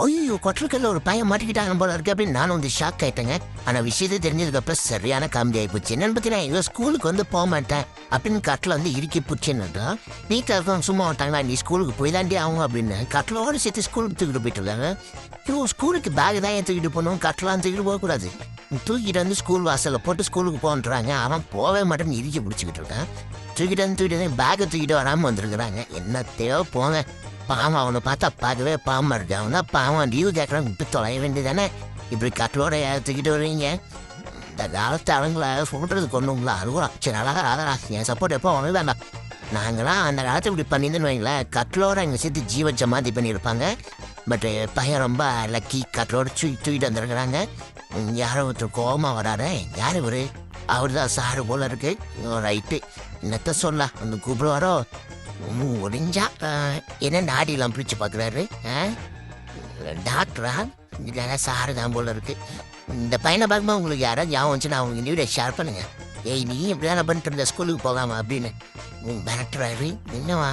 ஐயோ! கொட்டலுக்கல்ல ஒரு பையன் மாட்டிக்கிட்டாங்க போல இருக்கு அப்படின்னு நானும் வந்து ஷாக் ஆயிட்டேங்க. ஆனா விஷயத்தை தெரிஞ்சதுக்கப்புறம் சரியான காமெடி ஆகி போச்சு. என்னன்னு பார்த்தீங்கன்னா, இவன் ஸ்கூலுக்கு வந்து போமாட்டேன் அப்படின்னு கட்டில வந்து இறுக்கி பிடிச்சின்னு வீட்டில் இருக்கவங்க சும்மா விட்டாங்களா, நீ ஸ்கூலுக்கு போய் தாண்டி ஆகும் அப்படின்னு கட்டிலோடு சேர்த்து ஸ்கூலுக்கு தூக்கிட்டு போயிட்டு இருக்காங்க. ஐயோ! ஸ்கூலுக்கு பேக் தான் ஏன் தூக்கிட்டு போகணும், கட்டலாம் தூக்கிட்டு போகக்கூடாது. தூக்கிட்டு வந்து ஸ்கூல் வாசலில் போட்டு ஸ்கூலுக்கு போன்றாங்க. அவன் போவே மாட்டேன்னு இறுக்கி பிடிச்சிக்கிட்டு இருக்கான். தூக்கிட்டு பேக்கை தூக்கிட்டு வராமல் வந்திருக்கிறாங்க. என்னத்தையோ போங்க. பாவம் அவனை பார்த்தா பார்க்கவே பாவமாக இருக்கு. அவன் தான் பாவம் லீவு கேட்குறான், விட்டு தொலைய வேண்டியதானே. இப்படி கட்டலோட தூக்கிட்டு வருவீங்க. இந்த காலத்து ஆளுங்களை சொல்கிறதுக்கு ஒன்றுங்களா அழுகுறா. சரி அழகா அதரா என் சப்போர்ட் எப்போ அவனுக்கு வேண்டாம். நாங்களாம் அந்த காலத்தை இப்படி பண்ணியிருந்தேன்னு வைங்களேன், கட்டலோட எங்கள் சேர்த்து ஜீவச்ச மாதிரி பண்ணியிருப்பாங்க. பட் பையன் ரொம்ப லக்கி, கட்டலோட தூக்கிட்டு வந்துருக்குறாங்க. யாரோ ஒருத்தர் கோபமாக வராரு. யார் இவரு? அவர் தான் சாரு போல இருக்கு. ரைட்டு, என்னத்த சொல்ல வந்து கூப்பிடுவாரோ. முடிஞ்சா என்ன நாடியெல்லாம் பிடிச்சி பார்க்குறாரு. டாக்டரா இல்லைன்னா சாரு தான் போல இருக்கு. இந்த பையனை பார்க்கும்போது உங்களுக்கு யாராவது ஞாபகம் வந்துச்சுன்னா அவங்க வீடியோ ஷேர் பண்ணுங்க. ஏய் நீ இப்படி தானே பண்ணிட்டு இருந்த ஸ்கூலுக்கு போகாம அப்படின்னு மிரட்டுறாரு. என்னவா?